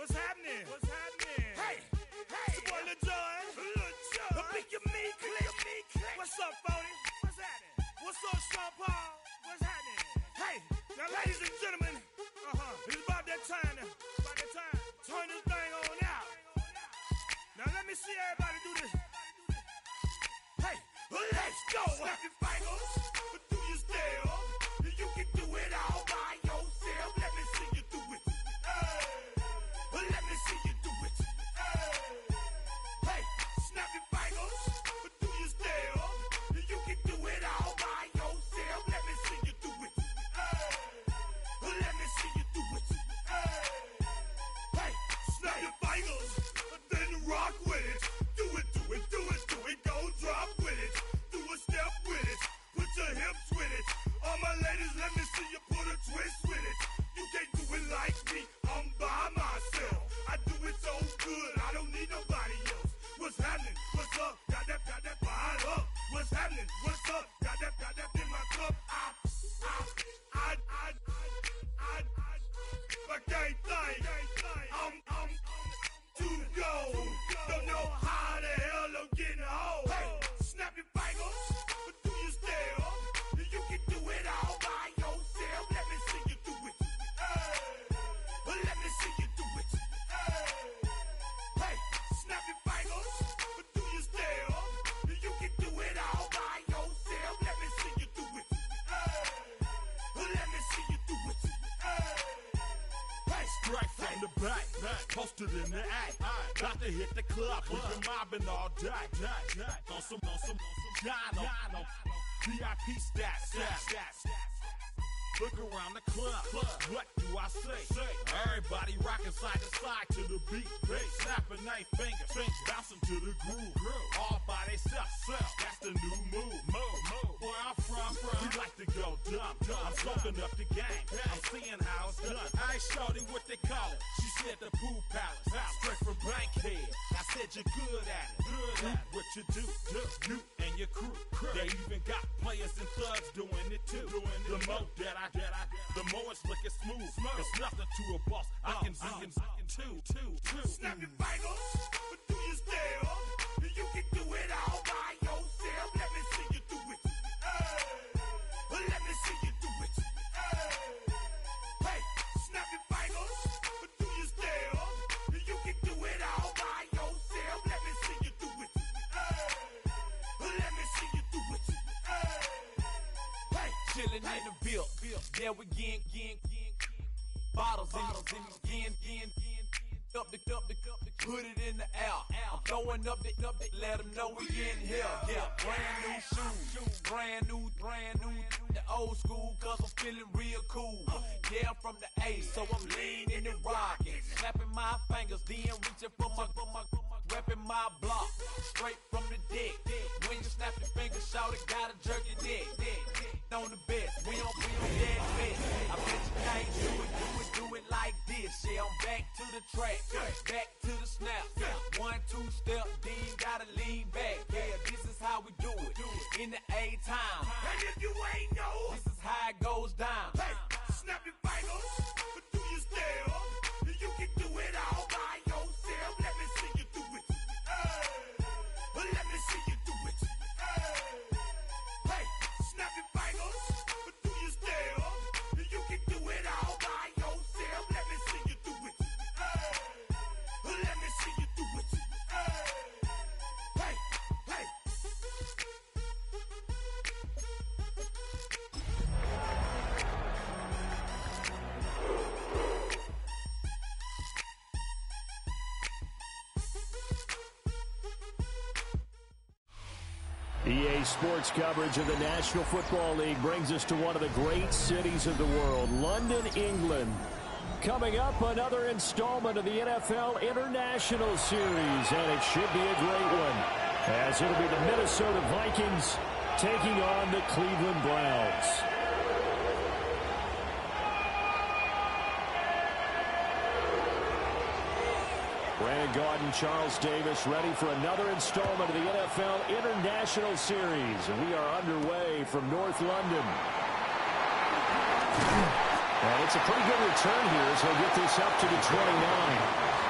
What's happening? What's happening? Hey, it's your boy Lil Jon. The Pick Your Me Click. What's up, Phony? What's happening? What's up, Sean Paul? What's happening? Hey, now ladies and gentlemen, it's about that time. Turn this thing on out. Now let me see everybody do this. Hey, let's go. Snap your fingers, but do you still? You can do it all by yourself. Let me see you do it. Let me see you do it. Hey, snap your fingers, but do you still? You can do it all by yourself. Let me see you do it. Let me see you do it. Hey, snap your fingers, then rock with it. Do it, go drop with it. Do a step with it, put your hips with it. All my ladies, let me see you put a twist with it. You can't do it like me, I'm by myself. I do it so good, I don't need nobody else. What's happening? What's up? Got that fired up. What's happening? What's up? Got that in my cup. I can't think. I'm too go. Don't know how the hell I'm getting home. Hey, snap your fingers, but do you still? You can do it all by yourself. Let me see you do it. Let me see you do it. Hey, snap your fingers, but do you still? You can do it all by yourself. Let me see you do it. Let me see you do it. Hey, Straight from the back, posted in the act. Got to hit the club, we've been mobbing all day. On some Jono, VIP stats. Look around the club, what do I say? Everybody rocking side to side to the beat. Snapping their fingers, bouncing to the groove. All by themselves, that's the new move. Where I'm from, we like to go dumb. I'm soaking up the game, I'm seeing how it's done. I ain't shorty what they call it. She said the pool palace, straight from Bankhead. I said you're good at it. Do what you do, you and your crew. They even got players and thugs doing it too. The more that I the more it's looking smooth. It's nothing to a boss. I can two. snap your fingers, but do you still? You can do it all by yourself. Let me see you do it. Let me see you do it. Hey, snap your fingers, but do you still? You can do it all by yourself. Let me see you do it. Let me see you do it. Hey, Chillin' in the bill, yeah, we getting bottles in up the put it in the air. I'm throwing up the, let them know we in here. Yeah, brand new shoes, brand new, the old school, cause I'm feeling real cool. Yeah, I'm from the A, so I'm leaning and rocking, snapping my fingers, then reaching for my repping my block, straight from the deck. When you snap your fingers, shout it, gotta jerk your neck. On the best, we don't dead best. I bet you can't do it like this. Yeah, I'm back to the track, back to the snap. 1, 2 step, then you gotta lean back. Yeah, this is how we do it in the A time. and if you ain't know, This is how it goes down. hey, snap your fingers, but do you still? You can do it all by yourself. Let me see you do it. Let me see you do it. Hey, snap your fingers, but do you still? You can do it all by yourself. Let me see you do it. Let me see you do it. Hey. EA Sports coverage of the National Football League brings us to one of the great cities of the world, London, England. Coming up, another installment of the NFL International Series, and it should be a great one, as it'll be the Minnesota Vikings taking on the Cleveland Browns. Brandon Gaudin, Charles Davis, ready for another installment of the NFL International Series. And we are underway from North London. And it's a pretty good return here as he'll get this up to the 29.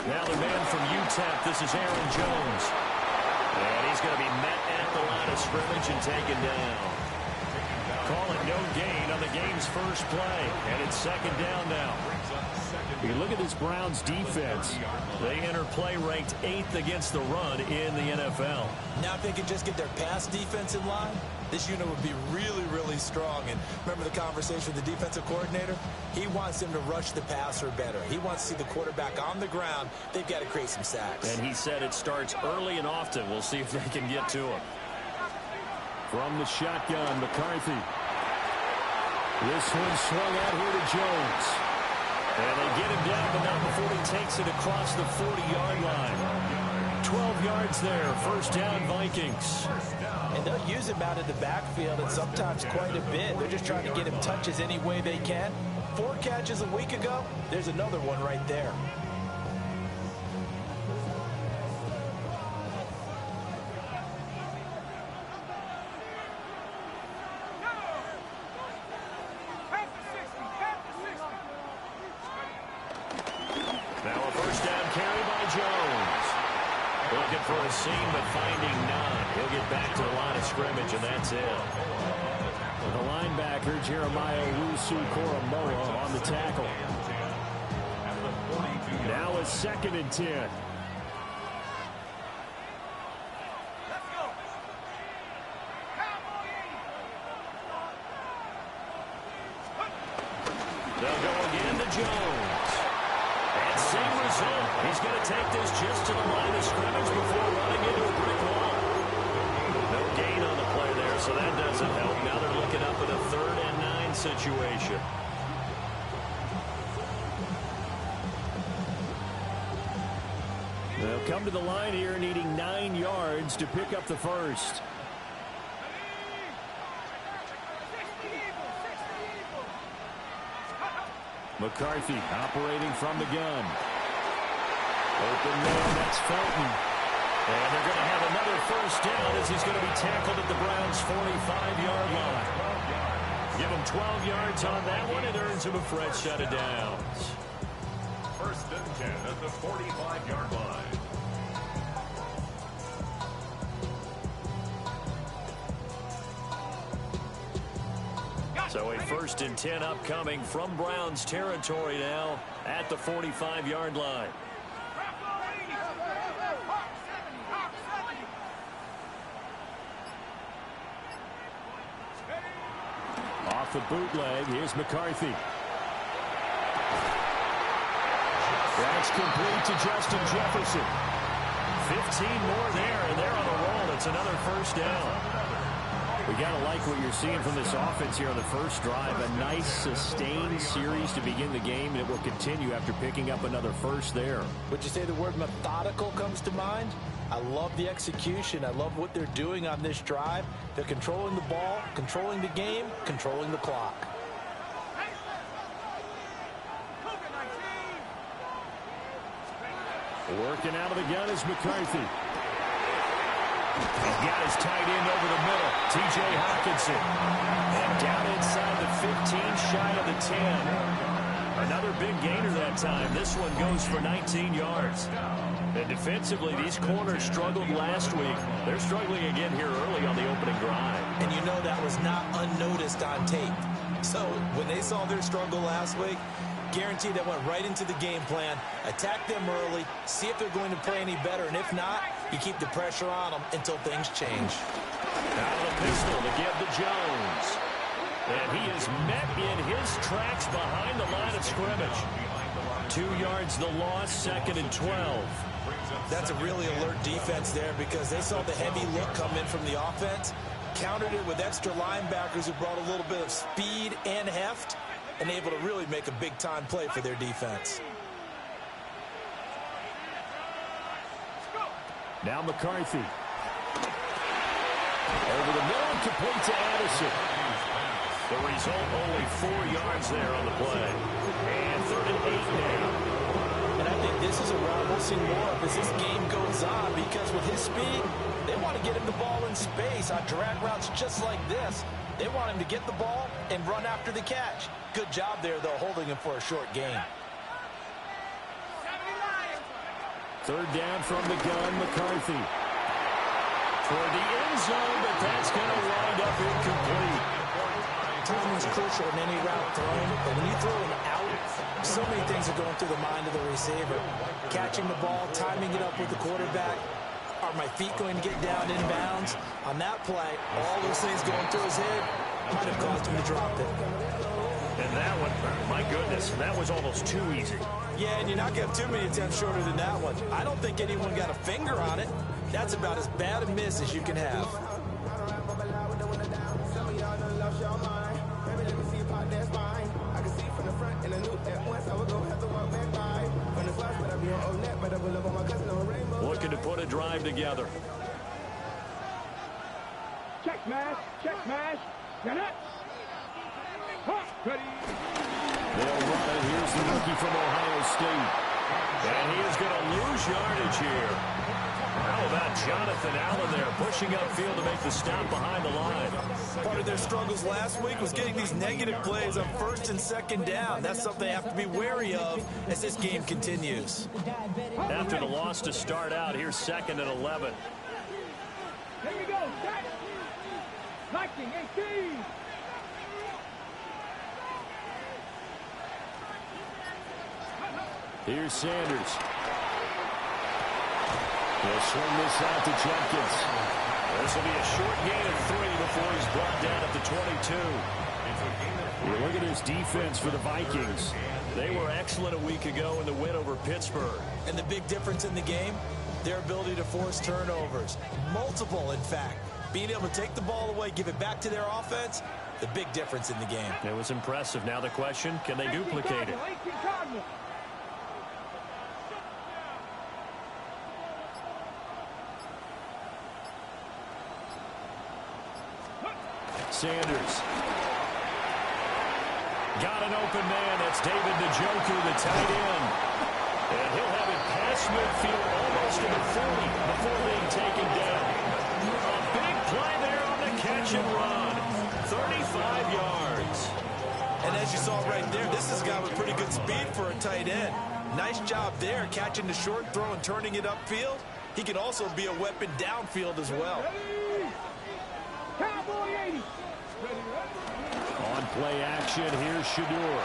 Now the man from UTEP, this is Aaron Jones. And he's going to be met at the line of scrimmage and taken down. Call it no gain on the game's first play. And it's second down now. You look at this Browns defense. They enter play ranked 8th against the run in the NFL. Now if they can just get their pass defense in line, this unit would be really, really strong. And remember the conversation with the defensive coordinator? He wants them to rush the passer better. He wants to see the quarterback on the ground. They've got to create some sacks. And he said it starts early and often. We'll see if they can get to him. From the shotgun, McCarthy. This one swung out here to Jones. And they get him down, but not before he takes it across the 40-yard line. 12 yards there. First down, Vikings. And they'll use him out in the backfield, and sometimes quite a bit. They're just trying to get him touches any way they can. 4 catches a week ago. There's another one right there. Now a first down carry by Jones. Looking for a seam, but finding none. He'll get back to the line of scrimmage, and that's it. The linebacker, Jeremiah Owusu-Koramoah, on the tackle. Now a 2nd and 10. They'll go again to Jones. And same result. He's going to take this just to the line of scrimmage before running into a brick wall. No gain on the play there, so that doesn't help. Now they're looking up at a 3rd and 9 situation. They'll come to the line here needing 9 yards to pick up the first. McCarthy operating from the gun. Open man, that's Felton. And they're going to have another first down as he's going to be tackled at the Browns' 45-yard line. Give him 12 yards on that one. It earns him a fresh set of downs. 1st and 10 at the 45-yard line. So a 1st and 10 upcoming from Browns territory now at the 45-yard line. Off the bootleg, here's McCarthy. That's complete to Justin Jefferson. 15 more there, and they're on a roll. It's another first down. We got to like what you're seeing from this offense here on the first drive. A nice, sustained series to begin the game, and it will continue after picking up another first there. Would you say the word methodical comes to mind? I love the execution. I love what they're doing on this drive. They're controlling the ball, controlling the game, controlling the clock. Working out of the gun is McCarthy. He's got his tight end over the middle, T.J. Hawkinson. And down inside the 15, shy of the 10. Another big gainer that time. This one goes for 19 yards. And defensively, these corners struggled last week. They're struggling again here early on the opening drive. And you know that was not unnoticed on tape. So when they saw their struggle last week, guaranteed that went right into the game plan. Attack them early, see if they're going to play any better, and if not, you keep the pressure on them until things change. Out of the pistol to give to Jones. And he is met in his tracks behind the line of scrimmage. 2 yards the loss, 2nd and 12. That's a really alert defense there because they saw the heavy look come in from the offense, countered it with extra linebackers who brought a little bit of speed and heft, and able to really make a big-time play for their defense. Now McCarthy. Over the middle, complete to Addison. The result, only 4 yards there on the play. And 3rd and 8 now. And I think this is a route we'll see more of as this game goes on because with his speed, they want to get him the ball in space on drag routes just like this. They want him to get the ball and run after the catch. Good job there, though, holding him for a short gain. Third down from the gun, McCarthy. Toward the end zone, but that's going to wind up incomplete. Timing is crucial in any route thrown, but when you throw an out, so many things are going through the mind of the receiver. Catching the ball, timing it up with the quarterback. Are my feet going to get down inbounds? On that play, all those things going through his head might have caused him to drop it. And that one, my goodness, that was almost too easy. Yeah, and you're not going to have too many attempts shorter than that one. I don't think anyone got a finger on it. That's about as bad a miss as you can have. Looking to put a drive together. Check smash, get it. Ready. They'll run it. Here's the rookie from Ohio State. And he is going to lose yardage here. How about Jonathan Allen there pushing upfield to make the stop behind the line? Part of their struggles last week was getting these negative plays on first and second down. That's something they have to be wary of as this game continues. After the loss to start out, here's 2nd and 11. Here we go. Set. Lightning 18. Here's Sanders. They'll swing this out to Jenkins. This will be a short gain of 3 before he's brought down at the 22. Well, look at this defense for the Vikings. They were excellent a week ago in the win over Pittsburgh. And the big difference in the game, their ability to force turnovers. Multiple, in fact. Being able to take the ball away, give it back to their offense, the big difference in the game. It was impressive. Now the question, can they duplicate it? Sanders. Got an open man. That's David Njoku, the tight end. And he'll have it past midfield almost to the 40 before being taken down. A big play there on the catch and run. 35 yards. And as you saw right there, this is a guy with pretty good speed for a tight end. Nice job there, catching the short throw and turning it upfield. He can also be a weapon downfield as well. Cowboy 80. On play action, here's Shadur.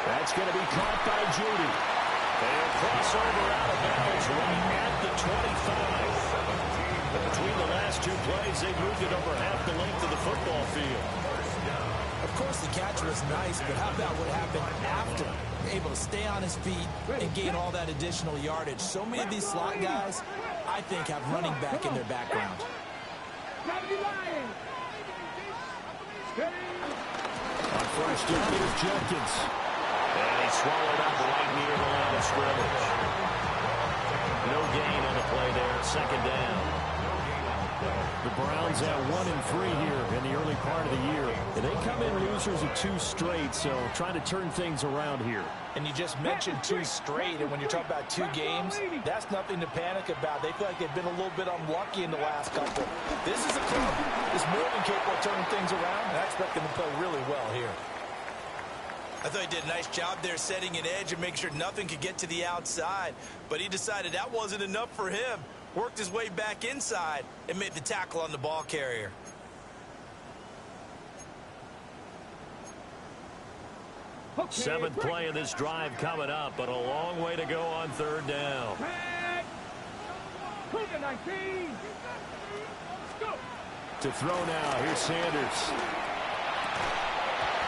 That's going to be caught by Judy. They'll cross over out of bounds right at the 25. But between the last two plays, they moved it over half the length of the football field. Of course, the catch was nice, but how about what happened after? Able to stay on his feet and gain all that additional yardage. So many of these slot guys, I think, have running back in their background. On first and here's Jenkins. And he swallowed up right near the line of scrimmage. No gain on the play there. 2nd down. The Browns at 1-3 here in the early part of the year. And they come in losers of 2 straight, so trying to turn things around here. And you just mentioned 2 straight, and when you're talking about 2 games, that's nothing to panic about. They feel like they've been a little bit unlucky in the last couple. This is a club that's more than capable of turning things around, and I expect them to play really well here. I thought he did a nice job there setting an edge and making sure nothing could get to the outside. But he decided that wasn't enough for him. Worked his way back inside and made the tackle on the ball carrier. Okay, 7th play of this drive coming up, but a long way to go on 3rd down. To throw now, here's Sanders.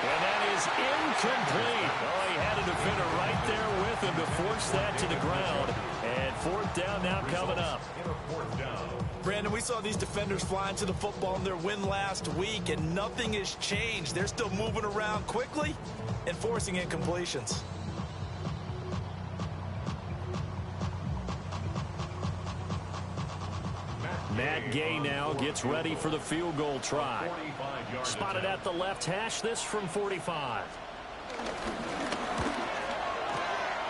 And that is incomplete. Oh, he had a defender right there with him to force that to the ground. And 4th down now coming up. Brandon, we saw these defenders flying to the football in their win last week, and nothing has changed. They're still moving around quickly and forcing incompletions. Matt Gay now gets ready for the field goal try. Spotted at the left hash, this from 45.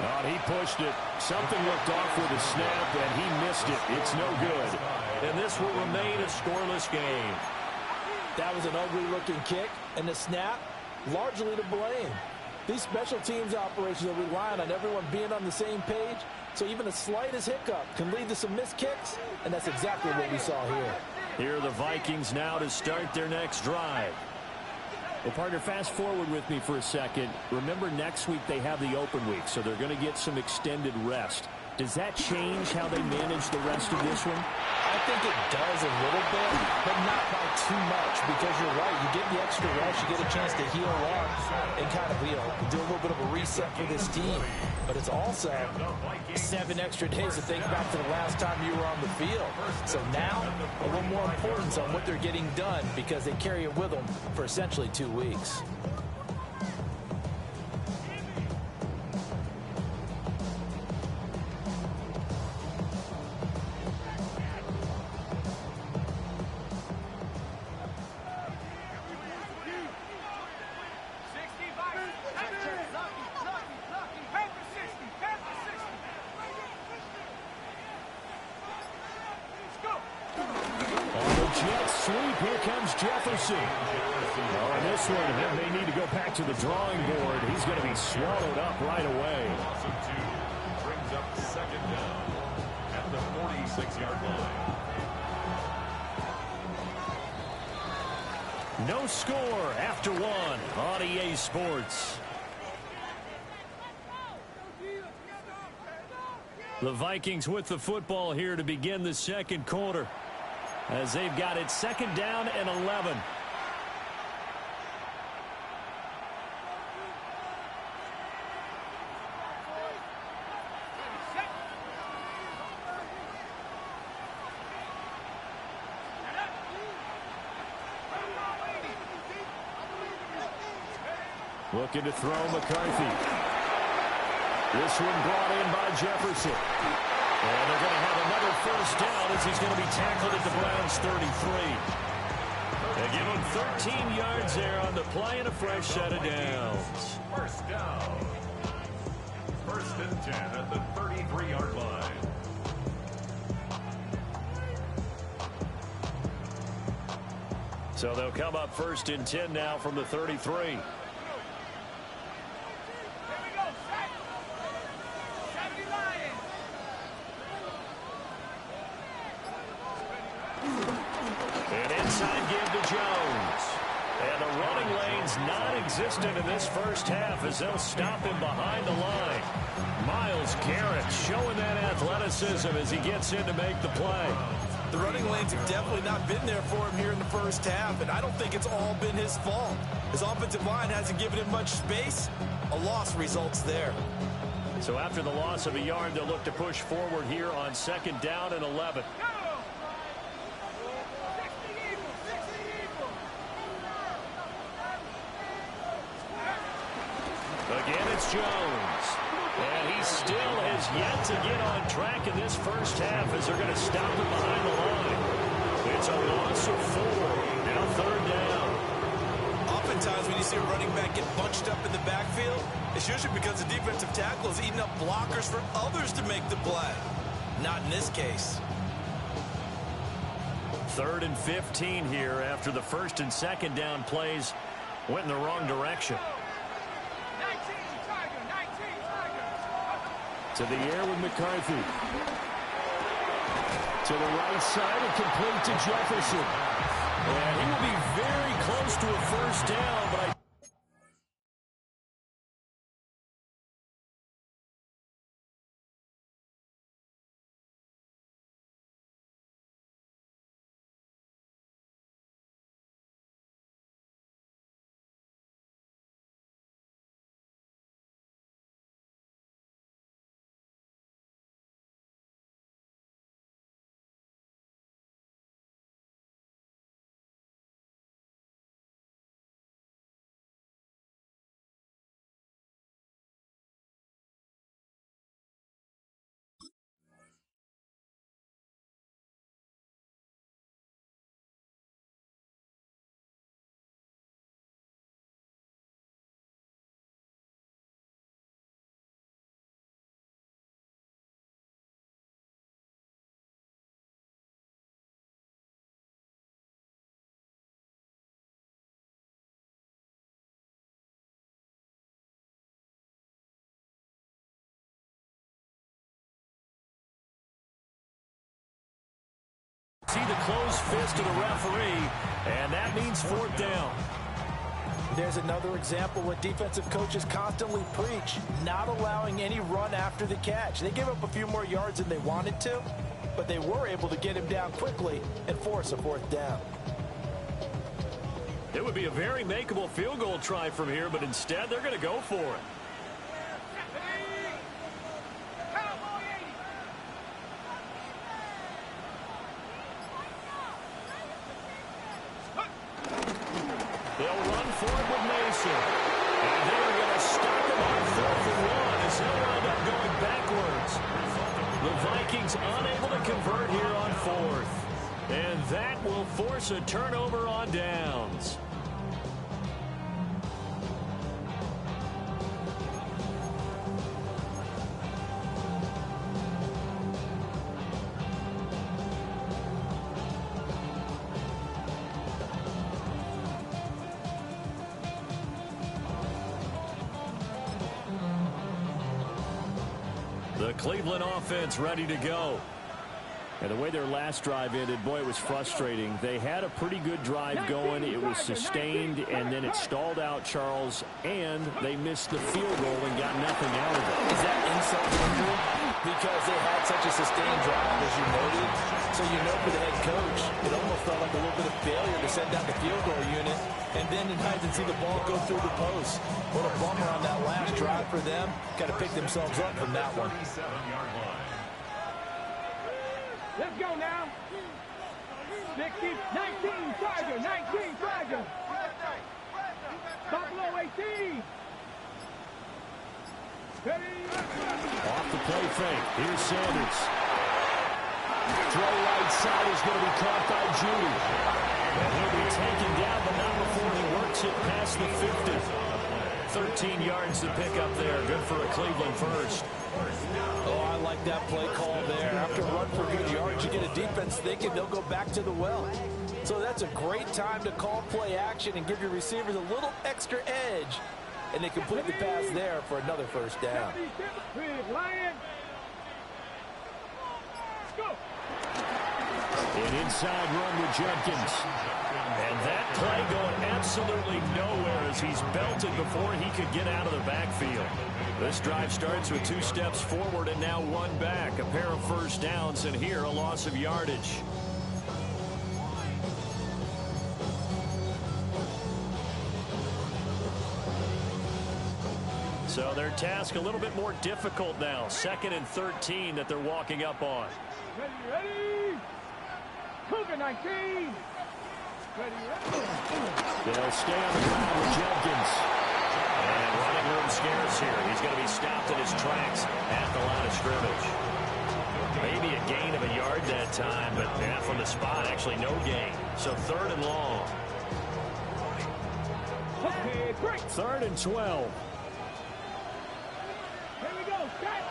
Oh, he pushed it. Something looked off with a snap, and he missed it. It's no good. And this will remain a scoreless game. That was an ugly-looking kick, and the snap, largely to blame. These special teams operations are relying on everyone being on the same page. So even the slightest hiccup can lead to some missed kicks, and that's exactly what we saw here. Here are the Vikings now to start their next drive. Well, partner, fast forward with me for a second. Remember, next week they have the open week, so they're going to get some extended rest. Does that change how they manage the rest of this one? I think it does a little bit, but not by too much, because you're right. You get the extra rest, you get a chance to heal up and kind of, do a little bit of a reset for this team. But it's also 7 extra days to think back to the last time you were on the field. So now, a little more importance on what they're getting done because they carry it with them for essentially 2 weeks. On this one, they may need to go back to the drawing board. He's going to be swallowed up right away. Brings up second down at the 46-yard line. No score after one on EA Sports. The Vikings with the football here to begin the second quarter, as they've got it second down and 11. Looking to throw McCarthy. This one brought in by Jefferson. And they're going to have another first down as he's going to be tackled at the Browns' 33. They give him 13 yards there on the play and a fresh set of downs. First down. First and 10 at the 33-yard line. So they'll come up first and 10 now from the 33. Non-existent in this first half as they'll stop him behind the line. Myles Garrett showing that athleticism as he gets in to make the play. The running lanes have definitely not been there for him here in the first half, and I don't think it's all been his fault. His offensive line hasn't given him much space. A loss results there. So after the loss of a yard, they'll look to push forward here on second down and 11. Again, it's Jones. And he still has yet to get on track in this first half as they're going to stop him behind the line. It's a loss of 4. Now third down. Oftentimes when you see a running back get bunched up in the backfield, it's usually because the defensive tackle is eating up blockers for others to make the play. Not in this case. Third and 15 here after the first and second down plays went in the wrong direction. To the air with McCarthy. To the right side and complete to Jefferson. And he will be very close to a first down, but I See the closed fist of the referee, and that means 4th down. There's another example what defensive coaches constantly preach, not allowing any run after the catch. They gave up a few more yards than they wanted to, but they were able to get him down quickly and force a 4th down. It would be a very makeable field goal try from here, but instead they're going to go for it. They'll run for it with Mason. And they're going to stop him on 4th and 1 as he'll wind up going backwards. The Vikings unable to convert here on 4th. And that will force a turnover on downs. The Cleveland offense ready to go. And the way their last drive ended, boy, it was frustrating. They had a pretty good drive going. It was sustained, and then it stalled out, Charles, and they missed the field goal and got nothing out of it. Is that insult to injury? Because they had such a sustained drive, as you noted. So you know for the head coach, it almost felt like a little bit of failure to send down the field goal unit, and then in hide and see the ball go through the post. What a bummer on that last drive for them. Got to pick themselves up from that one. 37-yard line. Let's go now. 19, Tiger, 19, Tiger. Buffalo 18. Off the play fake. Here's Sanders. Throw right side is going to be caught by Judy. And he'll be taken down, but not before he works it past the 50. 13 yards to pick up there. Good for a Cleveland first. Oh, I like that play call there. After a run for good yards, you get a defense thinking they'll go back to the well. So that's a great time to call play action and give your receivers a little extra edge. And they complete the pass there for another first down. An inside run with Jenkins. And that play going absolutely nowhere as he's belted before he could get out of the backfield. This drive starts with 2 steps forward and now 1 back. A pair of first downs, and here a loss of yardage. So their task a little bit more difficult now. 2nd and 13 that they're walking up on. Ready. Cougar 19. They'll stay on the ground with Jenkins. And running room scarce here. He's going to be stopped in his tracks at the line of scrimmage. Maybe a gain of a yard that time, but from the spot, actually no gain. So 3rd and long. Okay, break. 3rd and 12. Here we go, Scott.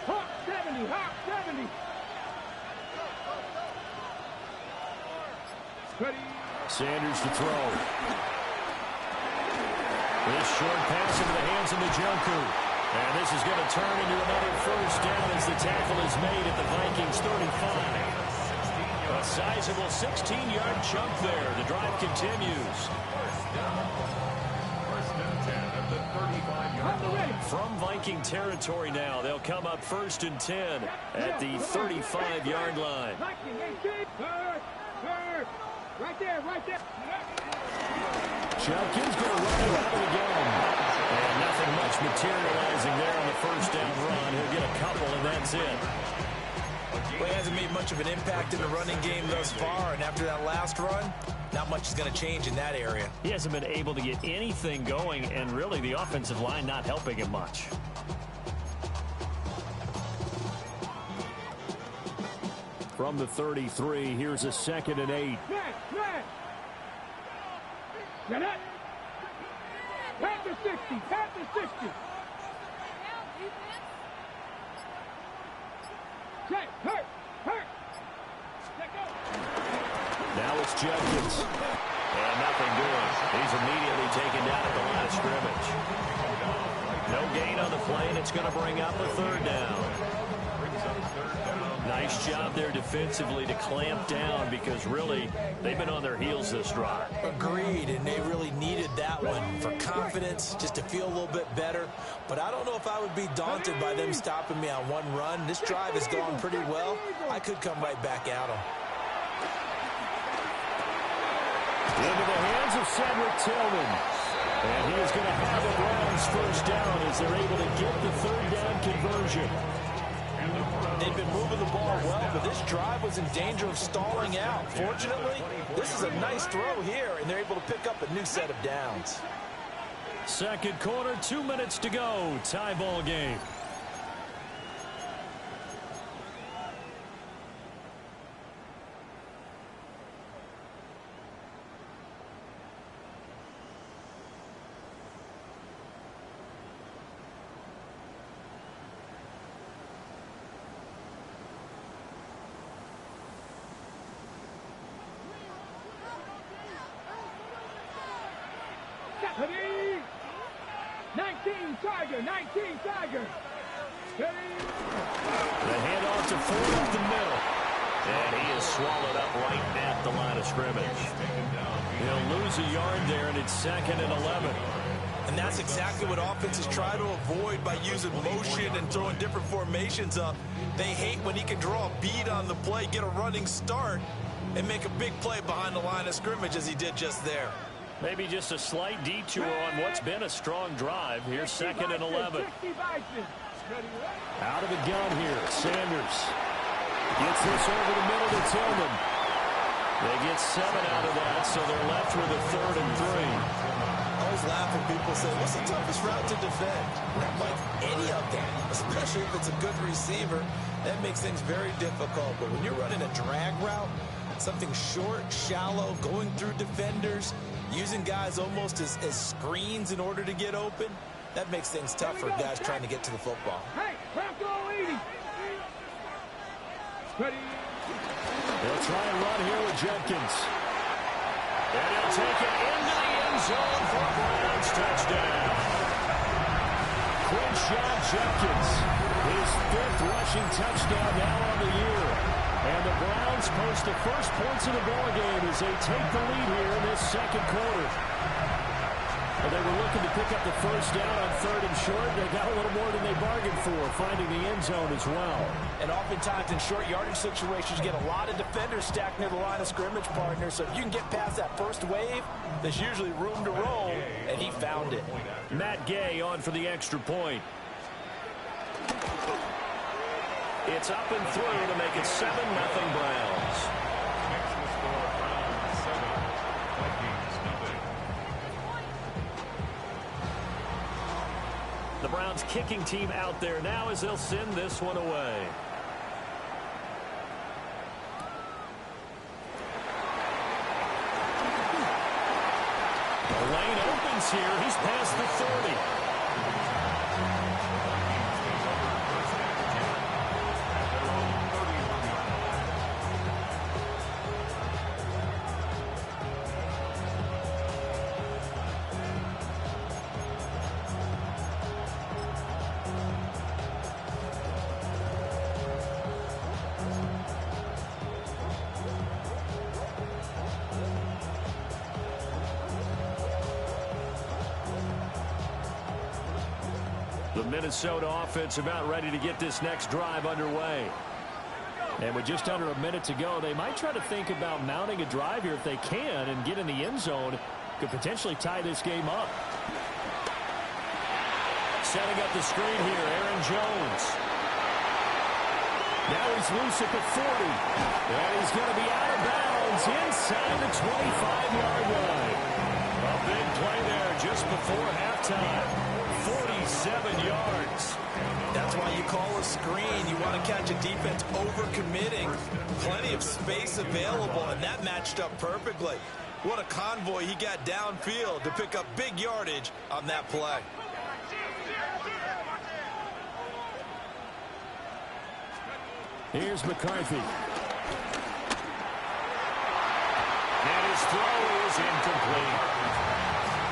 Hawk 70, Hawk 70. Ready. Sanders to throw. This short pass into the hands of Njoku. And this is going to turn into another first down as the tackle is made at the Vikings 35. A sizable 16-yard chunk there. The drive continues. First and 10 at the 35-yard line. From Viking territory now, they'll come up 1st and 10 at the 35-yard line. Right there, right there. Jenkins going to run it out again. And nothing much materializing there on the first down run. He'll get a couple, and that's it. Well, he hasn't made much of an impact in the running game thus far, and after that last run, not much is going to change in that area. He hasn't been able to get anything going, and really the offensive line not helping him much. From the 33, here's a 2nd and 8. Get it. Panther 60, Panther 60. Check, hurt. Let go. Now it's Jenkins. And nothing doing. He's immediately taken down at the line of scrimmage. No gain on the play, and it's going to bring up a 3rd down. Brings up 3rd down Nice job there defensively to clamp down because really they've been on their heels this drive. Agreed, and they really needed that one for confidence, just to feel a little bit better. But I don't know if I would be daunted by them stopping me on one run. This drive has gone pretty well. I could come right back at them. Into the hands of Cedric Tillman. And he is going to have the Browns first down as they're able to get the third down conversion. They've been moving the ball well, but this drive was in danger of stalling out. Fortunately, this is a nice throw here, and they're able to pick up a new set of downs. Second quarter, 2 minutes to go. Tie ball game. Ready? 19 Tiger, 19 Tiger. Ready? The handoff to Ford up the middle. And he is swallowed up right at the line of scrimmage. He'll lose a yard there, and it's 2nd and 11. And that's exactly what offenses try to avoid by using motion and throwing different formations up. They hate when he can draw a bead on the play, get a running start, and make a big play behind the line of scrimmage as he did just there. Maybe just a slight detour on what's been a strong drive. Here's 2nd and 11. Out of the gun here, Sanders gets this over the middle to Tillman. They get 7 out of that, so they're left with a 3rd and 3. I always laugh when people say, what's the toughest route to defend? Like any of them, especially if it's a good receiver, that makes things very difficult. But when you're running a drag route, something short, shallow, going through defenders, using guys almost as screens in order to get open, that makes things tough for guys trying to get to the football. Hey, Bronco 80. Ready? They'll try and run here with Jenkins. And he'll take it into the end zone for a Browns touchdown. Quinshon Jenkins, his 5th rushing touchdown now on the year. And the Browns post the first points of the ball game as they take the lead here in this second quarter. And they were looking to pick up the first down on 3rd and short. They got a little more than they bargained for, finding the end zone as well. And oftentimes in short yardage situations, you get a lot of defenders stacked near the line of scrimmage, partner. So if you can get past that first wave, there's usually room to roll, and he found it. Matt Gay on for the extra point. It's up and through to make it 7-0 Browns. The Browns kicking team out there now as they'll send this one away. The lane opens here. He's past the 30. The Minnesota offense about ready to get this next drive underway. And with just under a minute to go, they might try to think about mounting a drive here if they can and get in the end zone. Could potentially tie this game up. Setting up the screen here, Aaron Jones. Now he's loose at the 40. And he's going to be out of bounds inside the 25-yard line. A big play there just before halftime. 47 yards. That's why you call a screen. You want to catch a defense over-committing. Plenty of space available, and that matched up perfectly. What a convoy he got downfield to pick up big yardage on that play. Here's McCarthy. And his throw is incomplete.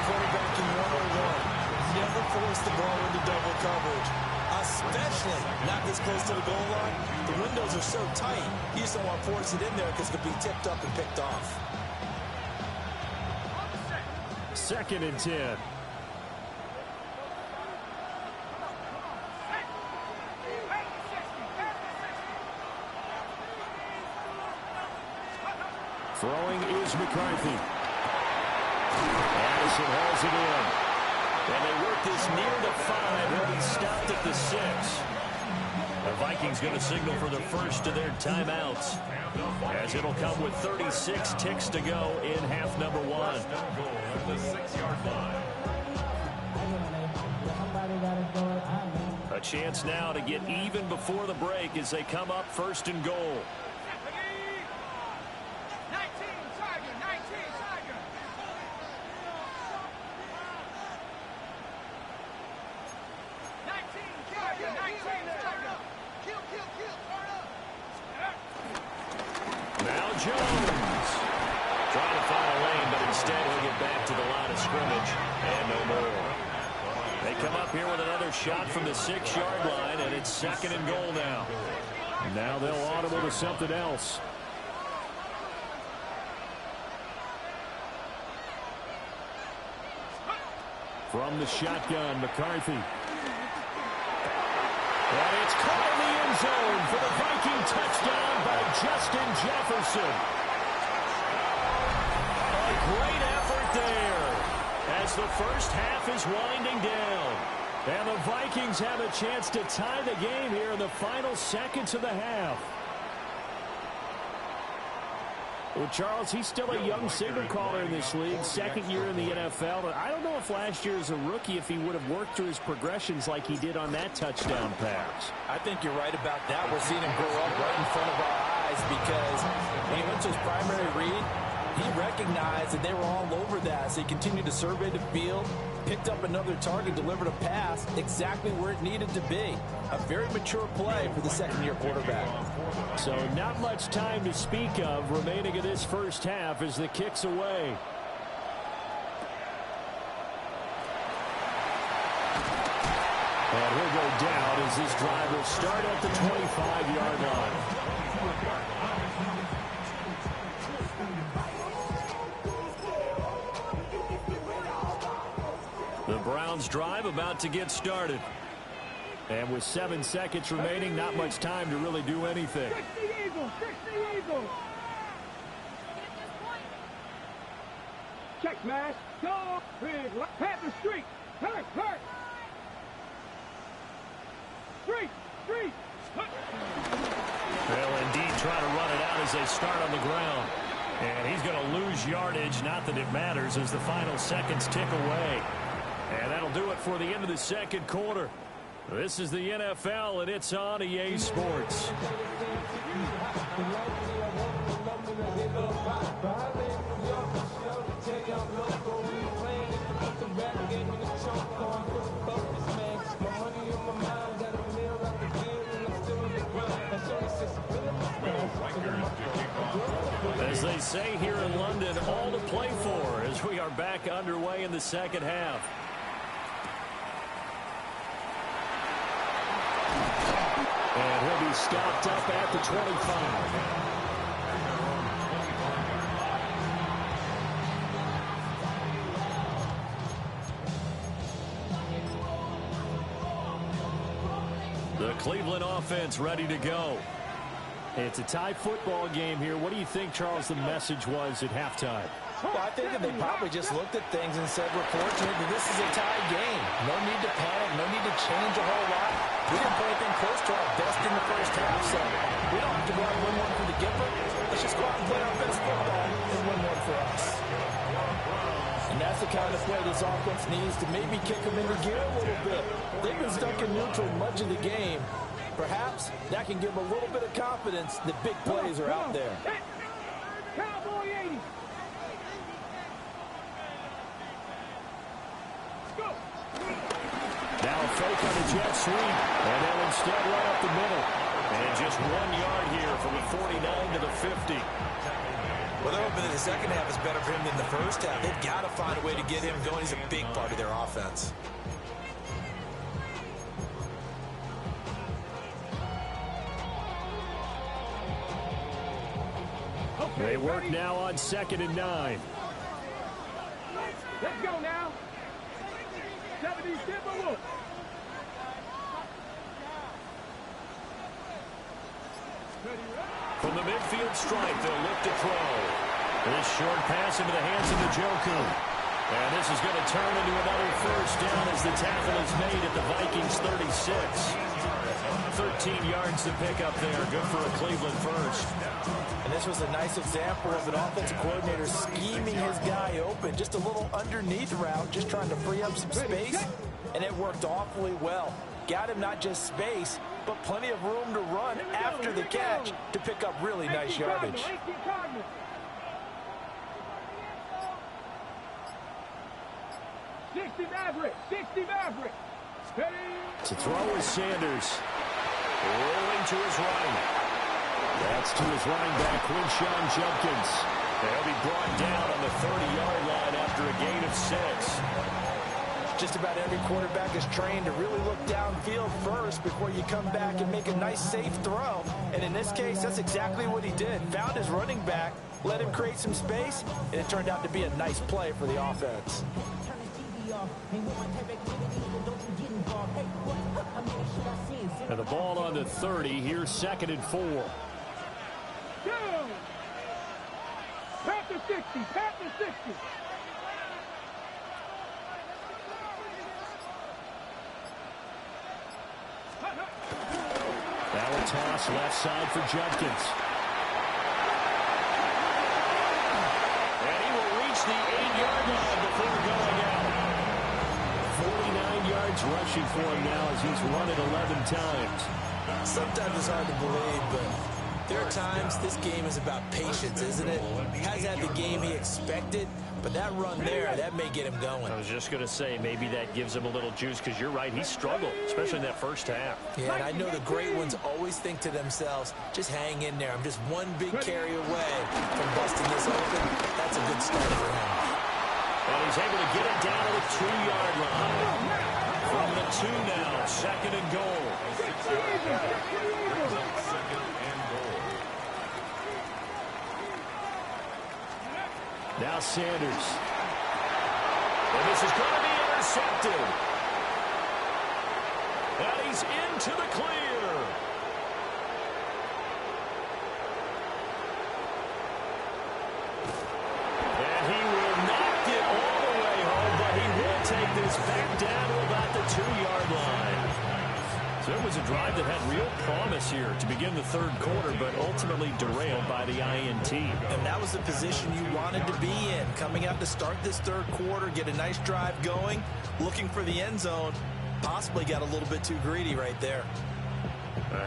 Quarterback in 101. Never force the ball into double coverage, especially not this close to the goal line. The windows are so tight, you just don't want to force it in there because it could be tipped up and picked off. 2nd and 10. Throwing is McCarthy. Addison hauls it in. And they work this near the 5. He'll be stopped at the 6. The Vikings going to signal for the first of their timeouts, as it'll come with 36 ticks to go in half number 1. The 6-yard line. A chance now to get even before the break as they come up 1st and goal. Now Jones trying to find a lane, but instead he'll get back to the line of scrimmage and no more. They come up here with another shot from the 6-yard line, and it's 2nd and goal now. Now they'll audible to something else. From the shotgun, McCarthy. And it's caught in the end zone for the Viking touchdown by Justin Jefferson. A great effort there as the first half is winding down. And the Vikings have a chance to tie the game here in the final seconds of the half. Well, Charles, he's still a young signal caller in this league, 2nd year in the NFL. And I don't know if last year as a rookie, if he would have worked through his progressions like he did on that touchdown pass. I think you're right about that. We're seeing him grow up right in front of our eyes because when he went to his primary read, he recognized that they were all over that. So he continued to survey the field, picked up another target, delivered a pass exactly where it needed to be. A very mature play for the 2nd-year quarterback. So not much time to speak of remaining in this first half as the kick's away. And he'll go down as this drive will start at the 25-yard line. The Browns drive about to get started. And with 7 seconds remaining, not much time to really do anything. Fix the Eagles! Fix the Eagles! Check smash! Go! Panther streak! Hurt! Hurt! Streak! Streak! They'll indeed try to run it out as they start on the ground. And he's going to lose yardage. Not that it matters as the final seconds tick away. And that'll do it for the end of the 2nd quarter. This is the NFL, and it's on EA Sports. As they say here in London, all to play for as we are back underway in the 2nd half. And he'll be stopped up at the 25. The Cleveland offense ready to go. It's a tie football game here. What do you think, Charles, the message was at halftime? Well, I think that they probably just looked at things and said, we're fortunate that this is a tie game. No need to panic, no need to change a whole lot. We didn't play anything close to our best in the first half, so we don't have to go out and win one for the Gipper. Let's just go out and play our best football and win one for us. And that's the kind of play this offense needs to maybe kick them into gear a little bit. They've been stuck in neutral much of the game. Perhaps that can give them a little bit of confidence that big plays are out there. Cowboy 80! Go! Now a fake on the jet sweep, and they'll instead run up the middle. And just 1 yard here from the 49 to the 50. Well, they're hoping that the second half is better for him than the first half. They've got to find a way to get him going. He's a big part of their offense. They work now on 2nd and 9. Let's go now. 70 Timberwolves. From the midfield stripe, they'll look to throw. This short pass into the hands of Njoku. And this is going to turn into another first down as the tackle is made at the Vikings 36. 13 yards to pick up there. Good for a Cleveland first. And this was a nice example of an offensive coordinator scheming his guy open. Just a little underneath route, just trying to free up some space. And it worked awfully well. Got him not just space, but plenty of room to run after the catch to pick up really nice yardage. 60 Maverick, 60 Maverick. To throw is Sanders. Rolling to his right. That's to his running back, Quinshon Judkins. They'll be brought down on the 30-yard line after a gain of 6. Just about every quarterback is trained to really look downfield first before you come back and make a nice, safe throw. And in this case, that's exactly what he did. Found his running back, let him create some space, and it turned out to be a nice play for the offense. And the ball on the 30. Here's 2nd and 4. Pat the 60, pat the 60. Now a toss left side for Judkins. And he will reach the 8-yard line before going out. 49 yards rushing for him now as he's run it 11 times. Sometimes it's hard to believe, but there are times this game is about patience, isn't it? He hasn't had the game he expected, but that run there, that may get him going. I was just going to say, maybe that gives him a little juice, because you're right, he struggled, especially in that first half. Yeah, and I know the great ones always think to themselves, just hang in there. I'm just one big carry away from busting this open. That's a good start for him. And he's able to get it down to the 2-yard line. From the 2 now, 2nd and goal. Now Sanders. And this is going to be intercepted. And he's into the clear. And he will knock it all the way home, but he will take this back down to about the 2-yard line. So it was a drive that had real promise here to begin the third quarter, but ultimately derailed by the INT. And that was the position you wanted to be in. Coming out to start this third quarter, get a nice drive going, looking for the end zone. Possibly got a little bit too greedy right there.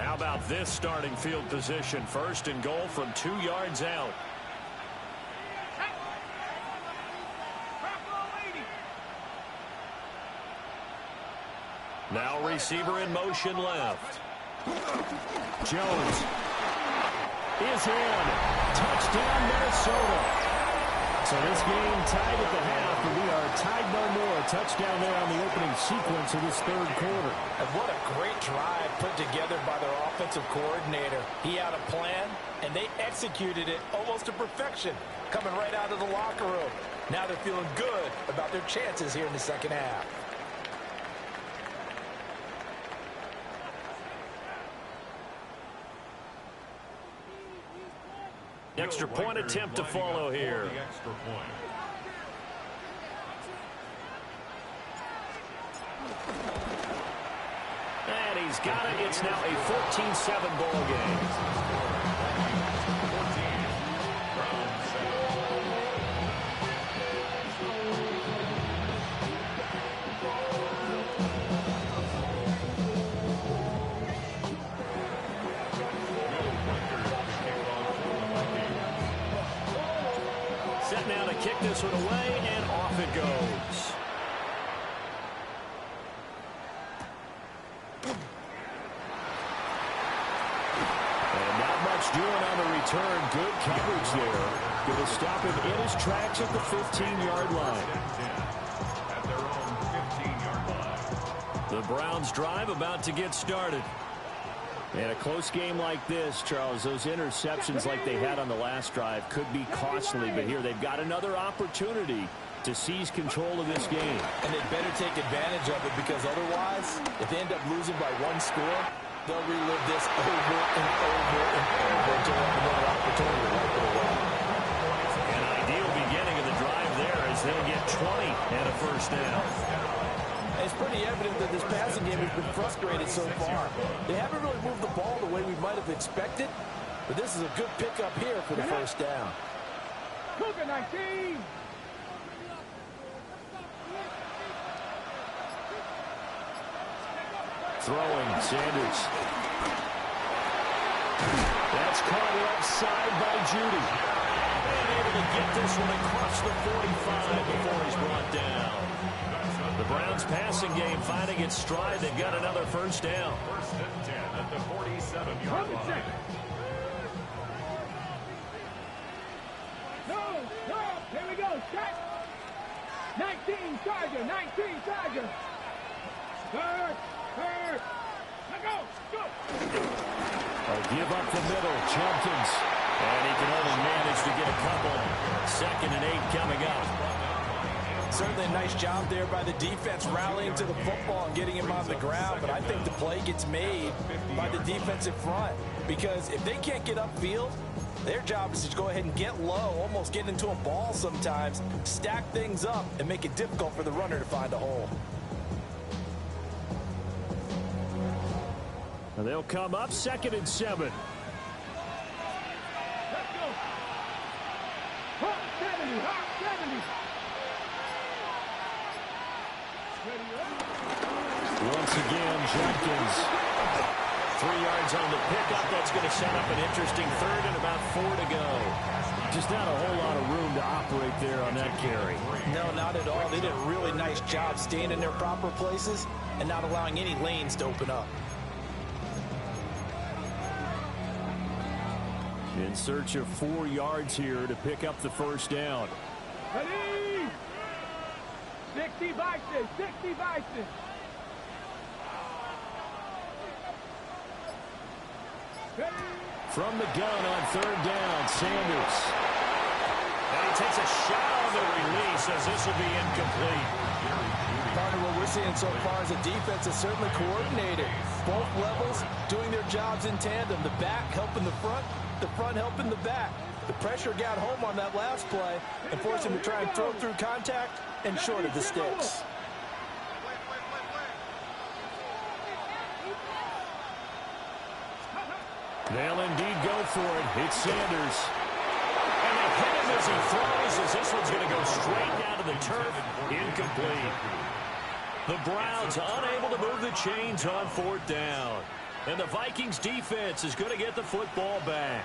How about this starting field position? 1st and goal from 2 yards out. Now receiver in motion left. Jones is in. Touchdown, Minnesota. So this game tied at the half, and we are tied no more. Touchdown there on the opening sequence of this third quarter. And what a great drive put together by their offensive coordinator. He had a plan, and they executed it almost to perfection, coming right out of the locker room. Now they're feeling good about their chances here in the second half. Extra point attempt to follow here. And he's got it. It's now a 14-7 ball game. Set now to kick this one away, and off it goes. And not much doing on the return. Good coverage there. Going to stop him in his tracks at the 15-yard line. At their own 15-yard line. The Browns drive about to get started. In a close game like this, Charles, those interceptions like they had on the last drive could be costly, but here they've got another opportunity to seize control of this game. And they better take advantage of it, because otherwise, if they end up losing by one score, they'll relive this over and over and over until they have another opportunity to wipe it away. An ideal beginning of the drive there as they'll get 20 and a first down. It's pretty evident that this passing game has been frustrated so far. They haven't really moved the ball the way we might have expected, but this is a good pickup here for the first down. Cougar 19. Throwing, Sanders. That's caught offside by Judy. And able to get this one across the 45 before he's brought down. The Browns passing game finding its stride. They've got another first down. First and 10 at the 47-yard line. No, here we go, check. 19 Charger, 19 Charger. Third, let go. Give up the middle, Jenkins. And he can only manage to get a couple. 2nd and 8 coming up. Certainly a nice job there by the defense rallying to the football and getting him on the ground, but I think the play gets made by the defensive front, because if they can't get upfield, their job is to go ahead and get low, almost get into a ball sometimes, stack things up, and make it difficult for the runner to find a hole. They'll come up 2nd and 7. Let's go. Hot 70, hot 70. Once again, Jenkins. 3 yards on the pickup. That's going to set up an interesting 3rd and about 4 to go. Just not a whole lot of room to operate there on that carry. No, not at all. They did a really nice job staying in their proper places and not allowing any lanes to open up. In search of 4 yards here to pick up the first down. Ready? 60 Bison, 60 Bison. From the gun on 3rd down, Sanders. And he takes a shot on the release as this will be incomplete. Partner, what we're seeing so far is a defense that's certainly coordinated. Both levels doing their jobs in tandem. The back helping the front helping the back. The pressure got home on that last play and forced him to try and throw through contact and short of the sticks. They'll indeed go for it. It's Sanders. And they hit him as he throws, as this one's going to go straight down to the turf. Incomplete. The Browns unable to move the chains on 4th down. And the Vikings defense is going to get the football back.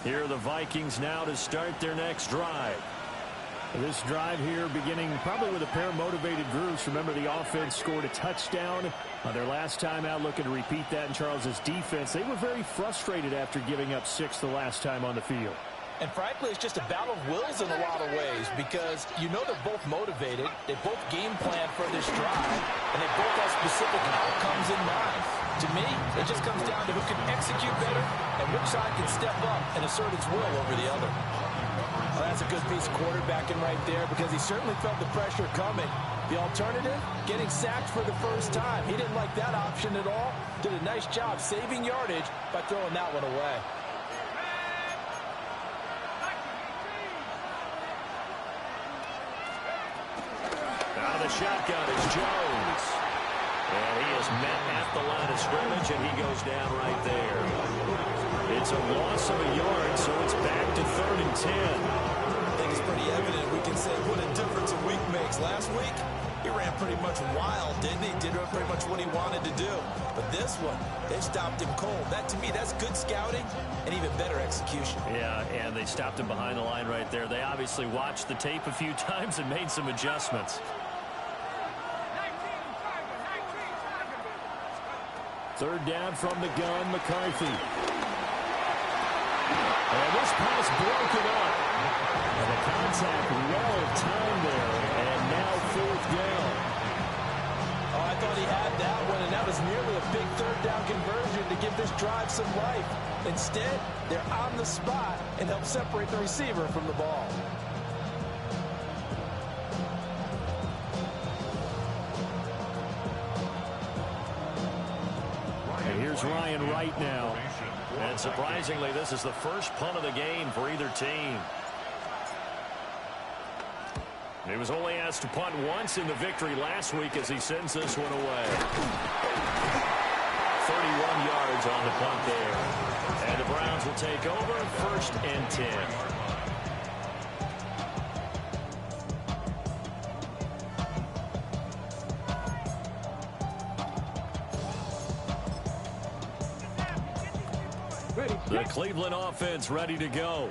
Here are the Vikings now to start their next drive. This drive here beginning probably with a pair of motivated groups. Remember, the offense scored a touchdown on their last time out, looking to repeat that in Charles's defense. They were very frustrated after giving up 6 the last time on the field. And frankly, it's just a battle of wills in a lot of ways, because you know they're both motivated, they both game plan for this drive, and they both have specific outcomes in mind. To me, it just comes down to who can execute better and which side can step up and assert its will over the other. Well, that's a good piece of quarterbacking right there, because he certainly felt the pressure coming. The alternative, getting sacked for the first time. He didn't like that option at all. Did a nice job saving yardage by throwing that one away. Out of the shotgun is Jones. And he is met at the line of scrimmage, and he goes down right there. It's a loss of a yard, so it's back to 3rd and 10. I think it's pretty evident. We can say what a difference a week makes. Last week, he ran pretty much wild, didn't he? Did pretty much what he wanted to do. But this one, they stopped him cold. That, to me, that's good scouting and even better execution. Yeah, and they stopped him behind the line right there. They obviously watched the tape a few times and made some adjustments. 3rd down from the gun, McCarthy. And this pass broken up. And the contact well timed there. had that one, and that was nearly a big third down conversion to give this drive some life. Instead, they're on the spot and help separate the receiver from the ball. And here's Ryan Wright now. And surprisingly, this is the first punt of the game for either team. He was only asked to punt once in the victory last week as he sends this one away. 31 yards on the punt there. And the Browns will take over, 1st and 10. The Cleveland offense ready to go.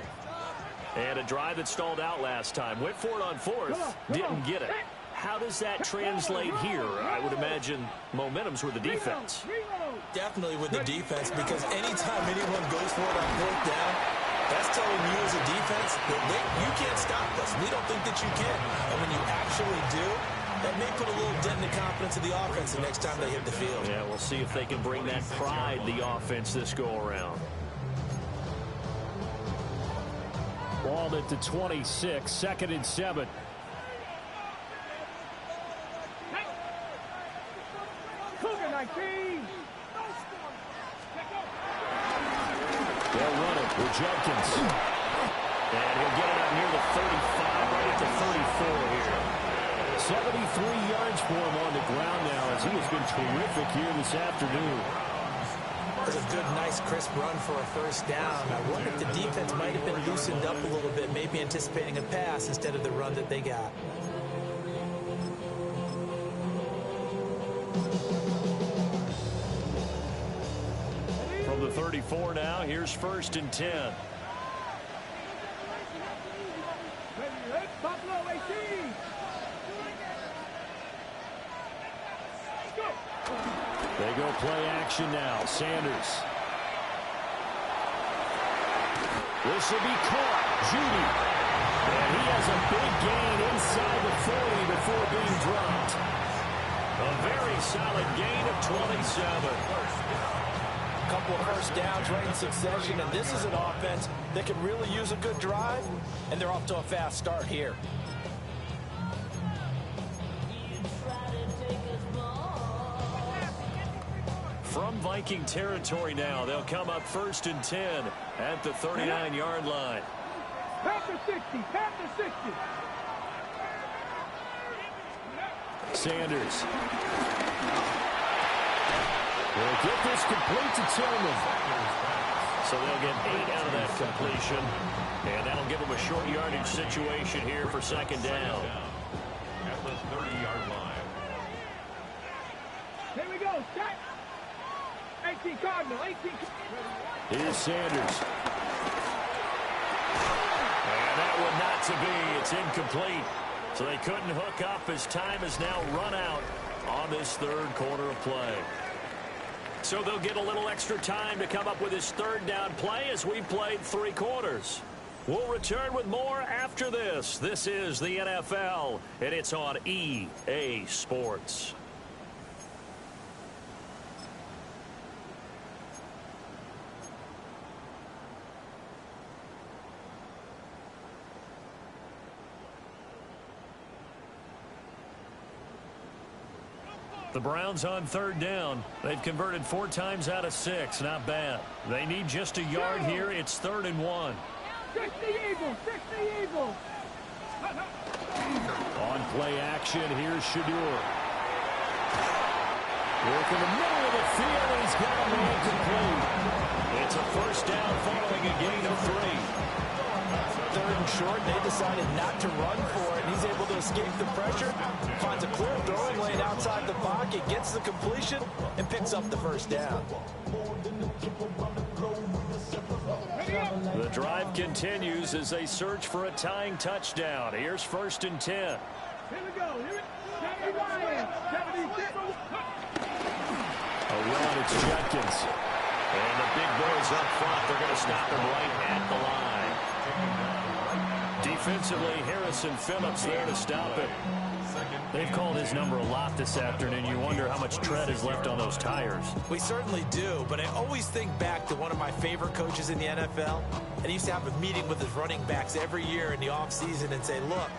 And a drive that stalled out last time. Went for it on 4th. Didn't get it. How does that translate here? I would imagine momentum's with the defense. Definitely with the defense, because anytime anyone goes for it on 4th down, that's telling you as a defense that you can't stop us. We don't think that you can. And when you actually do, that may put a little dent in the confidence of the offense the next time they hit the field. Yeah, we'll see if they can bring that pride, the offense, this go-around. Ball at the 26, 2nd and 7. They'll run it with Jenkins. And he'll get it out near the 35, right at the 34 here. 73 yards for him on the ground now as he has been terrific here this afternoon. It's a good, nice, crisp run for a 1st down. I wonder if the defense might have been loosened up a little bit, maybe anticipating a pass instead of the run that they got. From the 34 now, here's 1st and 10. They go play action now. Sanders. This will be caught. Judy. And he has a big gain inside the 40 before being dropped. A very solid gain of 27. A couple of 1st downs right in succession, and this is an offense that could really use a good drive, and they're off to a fast start here. From Viking territory now, they'll come up 1st and 10 at the 39-yard line. Panther 60, Panther 60. Sanders. Will get this complete to Tillman. So they'll get 8 out of that completion. And that'll give them a short yardage situation here for 2nd down. At the 30-yard line. Here we go, set. 18 Cardinal, 18. Here's Sanders. And that one not to be. It's incomplete. So they couldn't hook up as time has now run out on this 3rd quarter of play. So they'll get a little extra time to come up with this 3rd down play as we played 3 quarters. We'll return with more after this. This is the NFL, and it's on EA Sports. The Browns on 3rd down. They've converted 4 times out of 6. Not bad. They need just a yard here. It's 3rd and 1. 60 Eagles, 60 Eagles. On play action, here's Shadur. Work in the middle of the field, and he's got a man complete. It's a 1st down following a gain of 3. 3rd and short, they decided not to run for it, and he's able to escape the pressure, finds a clear throwing lane outside the pocket, gets the completion, and picks up the 1st down. The drive continues as they search for a tying touchdown. Here's 1st and 10. Here we go. Here we go. 76. A run, it's Jenkins. And the big boys up front, they're going to stop him right at the line. defensively. Harrison Phillips there to stop it. They've called his number a lot this afternoon. You wonder how much tread is left on those tires. We certainly do, but I always think back to one of my favorite coaches in the NFL. And he used to have a meeting with his running backs every year in the offseason and say, look,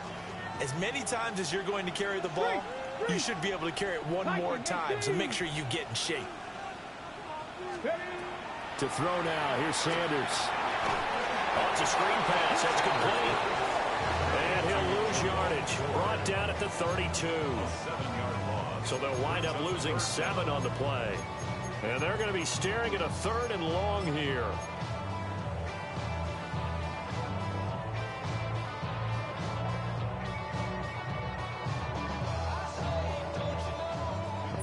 as many times as you're going to carry the ball, you should be able to carry it one more time, so make sure you get in shape. To throw now, here's Sanders. Oh, it's a screen pass. That's complete. And he'll lose yardage. Brought down at the 32. So they'll wind up losing 7 on the play. And they're going to be staring at a 3rd and long here.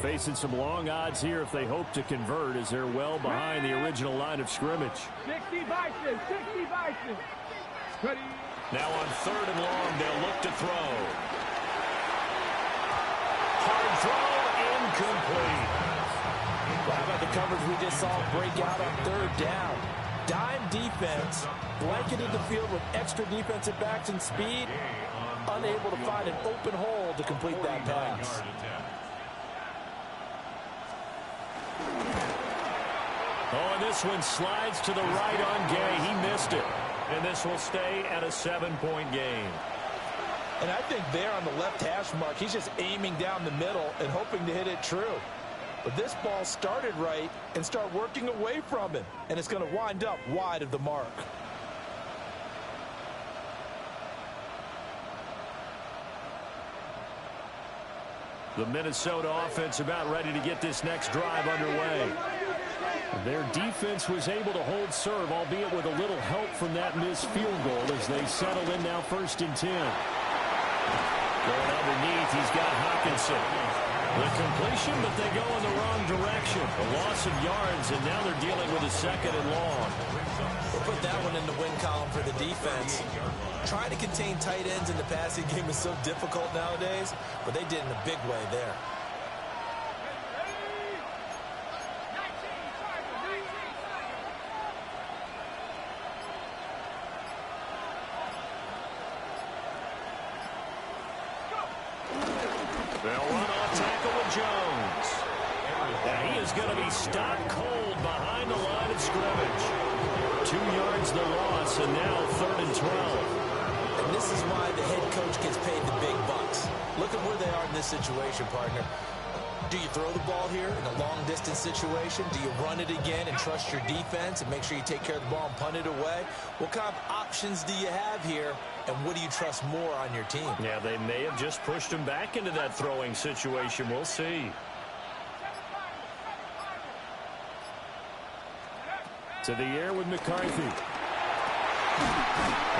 Facing some long odds here if they hope to convert, as they're well behind the original line of scrimmage. 60 Bison, 60 Bison. Now on 3rd and long, they'll look to throw. Hard throw, incomplete. How about the coverage we just saw break out on 3rd down? Dime defense, blanketed the field with extra defensive backs and speed, unable to find an open hole to complete that pass. Oh, and this one slides to the right on Gay. He missed it. And this will stay at a 7-point game. And I think there on the left hash mark, he's just aiming down the middle and hoping to hit it true. But this ball started right and start working away from him. And it's going to wind up wide of the mark. The Minnesota offense about ready to get this next drive underway. Their defense was able to hold serve, albeit with a little help from that missed field goal as they settle in now 1st and 10. Going underneath, he's got Hawkinson. The completion, but they go in the wrong direction. A loss of yards, and now they're dealing with a 2nd and long. We'll put that one in the win column for the defense. Trying to contain tight ends in the passing game is so difficult nowadays, but they did in a big way there. They'll run off tackle with Jones. And he is going to be stopped cold behind the line of scrimmage. 2 yards the loss, and now 3rd and 12. And this is why the head coach gets paid the big bucks. Look at where they are in this situation, partner. Do you throw the ball here in a long-distance situation? Do you run it again and trust your defense and make sure you take care of the ball and punt it away? What kind of options do you have here, and what do you trust more on your team? Yeah, they may have just pushed him back into that throwing situation. We'll see. To the air with McCarthy.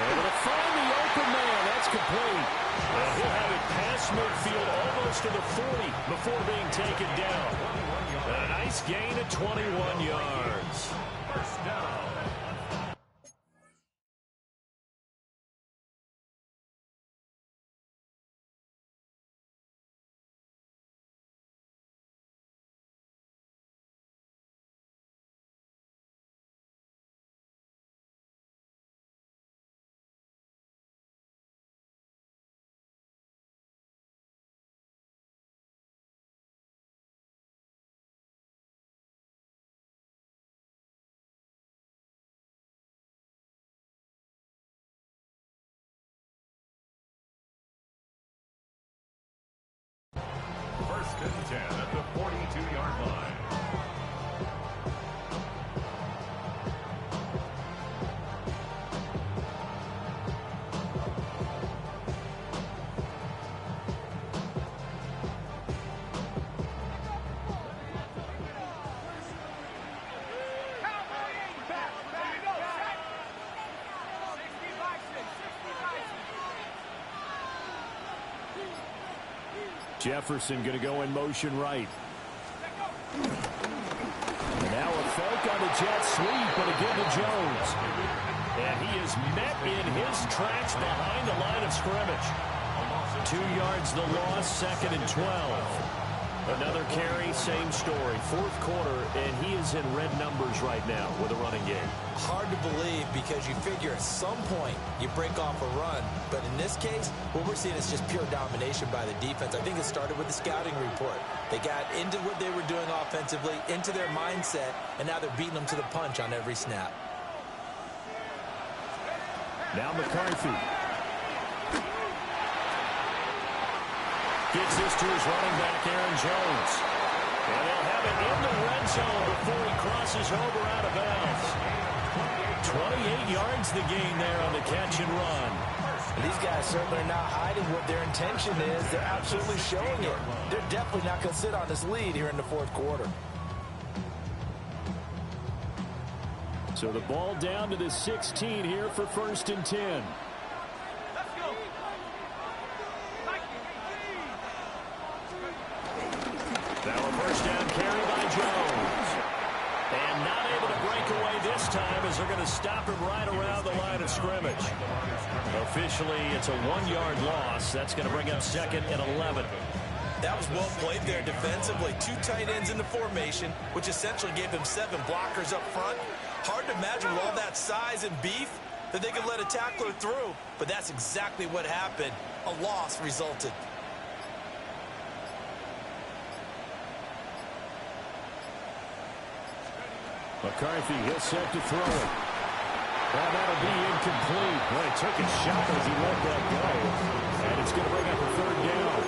Able to find the open man. That's complete. And he'll have it past midfield almost to the 40 before being taken down. A nice gain of 21 yards. First down. First and 10 at the 42-yard line. Jefferson going to go in motion right. Now a fake on the jet sweep, but again to Jones. And he is met in his tracks behind the line of scrimmage. 2 yards the loss, 2nd and 12. Another carry, same story. Fourth quarter, and he is in red numbers right now with a running game. Hard to believe because you figure at some point you break off a run. But in this case, what we're seeing is just pure domination by the defense. I think it started with the scouting report. They got into what they were doing offensively, into their mindset, and now they're beating them to the punch on every snap. Now McCarthy. Gets this to his running back, Aaron Jones. And they'll have it in the red zone before he crosses over out of bounds. 28 yards the gain there on the catch and run. And these guys certainly are not hiding what their intention is. They're absolutely showing it. They're definitely not going to sit on this lead here in the fourth quarter. So the ball down to the 16 here for 1st and 10. Now a first down carry by Jones. And not able to break away this time as they're going to stop him right around the line of scrimmage. Officially, it's a 1-yard loss. That's going to bring up 2nd and 11. That was well played there defensively. 2 tight ends in the formation, which essentially gave them 7 blockers up front. Hard to imagine with all that size and beef that they could let a tackler through, but that's exactly what happened. A loss resulted. McCarthy, he'll set to throw it. Well, that'll be incomplete. Well, he took a shot as he let that go. And it's going to bring up a 3rd down.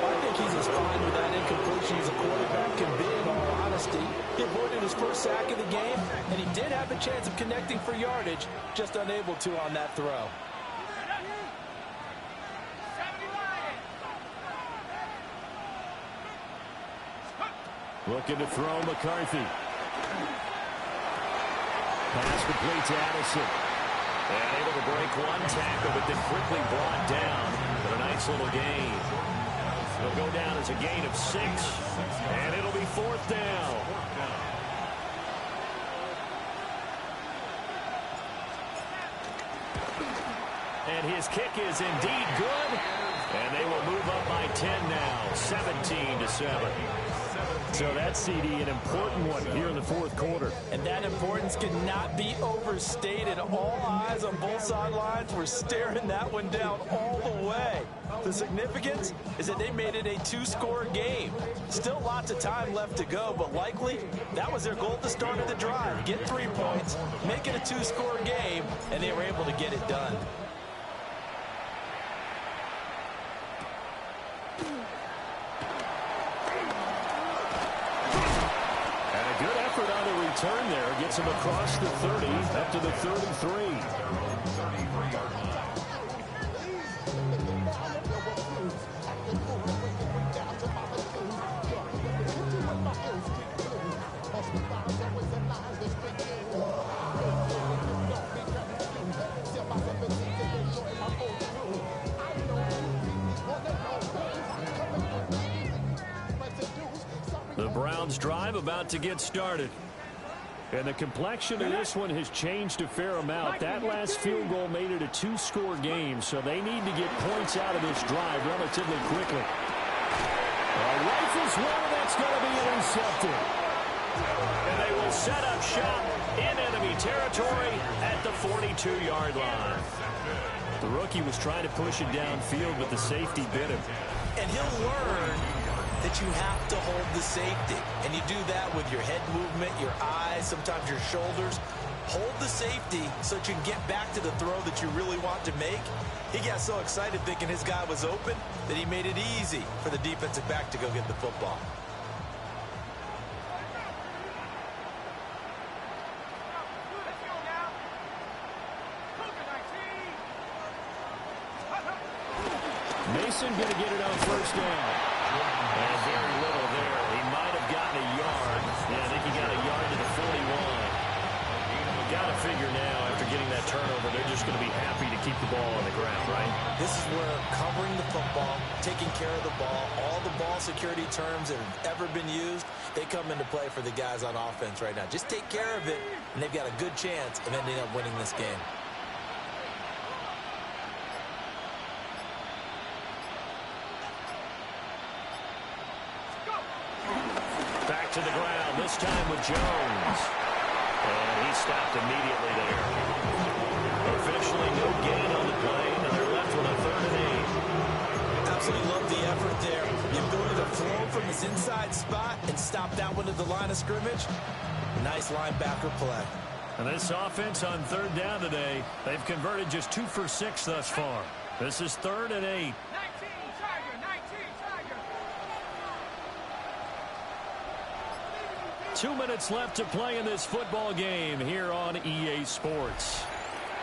I think he's as fine with that incompletion as a quarterback can be, in all honesty. He avoided his first sack of the game, and he did have a chance of connecting for yardage, just unable to on that throw. Looking to throw McCarthy. Pass complete to Addison. And able to break one tackle, but then quickly brought down. But a nice little gain. It'll go down as a gain of 6. And it'll be 4th down. And his kick is indeed good. And they will move up by 10 now. 17-7. So that CD, an important one here in the fourth quarter. And that importance cannot be overstated. All eyes on both sidelines were staring that one down all the way. The significance is that they made it a 2-score game. Still lots of time left to go, but likely that was their goal at the start of the drive. Get 3 points, make it a 2-score game, and they were able to get it done. Turn there, gets him across the 30, up to the 33. The Browns drive about to get started. And the complexion of this one has changed a fair amount. That last field goal made it a 2-score game, so they need to get points out of this drive relatively quickly. Rifles one, that's going to be intercepted. And they will set up shop in enemy territory at the 42-yard line. The rookie was trying to push it downfield, but the safety bit him. And he'll learn that you have to hold the safety. And you do that with your head movement, your eyes, sometimes your shoulders. Hold the safety so that you can get back to the throw that you really want to make. He got so excited thinking his guy was open that he made it easy for the defensive back to go get the football. Mason going to get it on 1st down. And very little there. He might have gotten a yard. Yeah, I think he got a yard to the 41. You got to figure now, after getting that turnover, they're just going to be happy to keep the ball on the ground, right? This is where covering the football, taking care of the ball, all the ball security terms that have ever been used, they come into play for the guys on offense right now. Just take care of it, and they've got a good chance of ending up winning this game. to the ground, this time with Jones. And he stopped immediately there. Officially no gain on the play, and they're left with a 3rd and 8. Absolutely love the effort there. The ability to flow from his inside spot and stop that one at the line of scrimmage. Nice linebacker play. And this offense on 3rd down today, they've converted just 2 for 6 thus far. This is 3rd and 8. 19, Tiger. 2 minutes left to play in this football game here on EA Sports.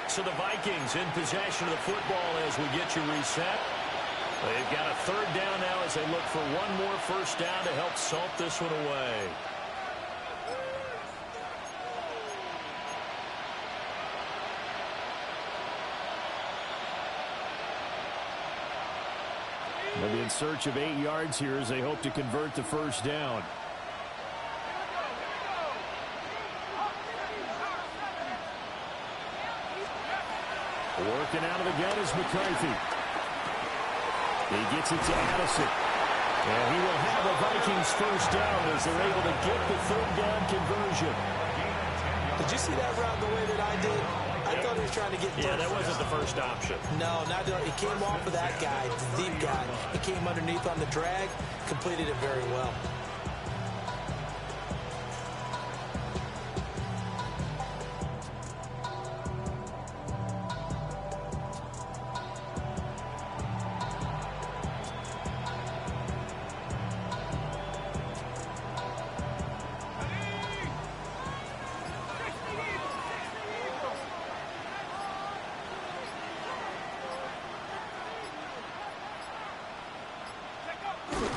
So the Vikings in possession of the football as we get you reset. They've got a 3rd down now as they look for one more first down to help salt this one away. They'll be in search of 8 yards here as they hope to convert the first down. Working out of the gun is McCarthy. He gets it to Addison. And he will have a Vikings first down as they're able to get the 3rd down conversion. Did you see that route the way that I did? I thought he was trying to get... Yeah, that wasn't the first option. No, not doing it. He came off of that guy, the deep guy. He came underneath on the drag, completed it very well.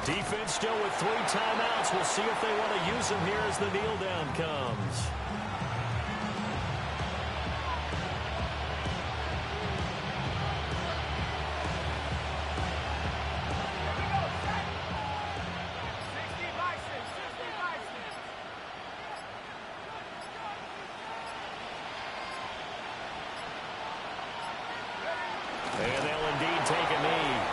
Defense still with 3 timeouts. We'll see if they want to use them here as the kneel down comes. And they'll indeed take a knee.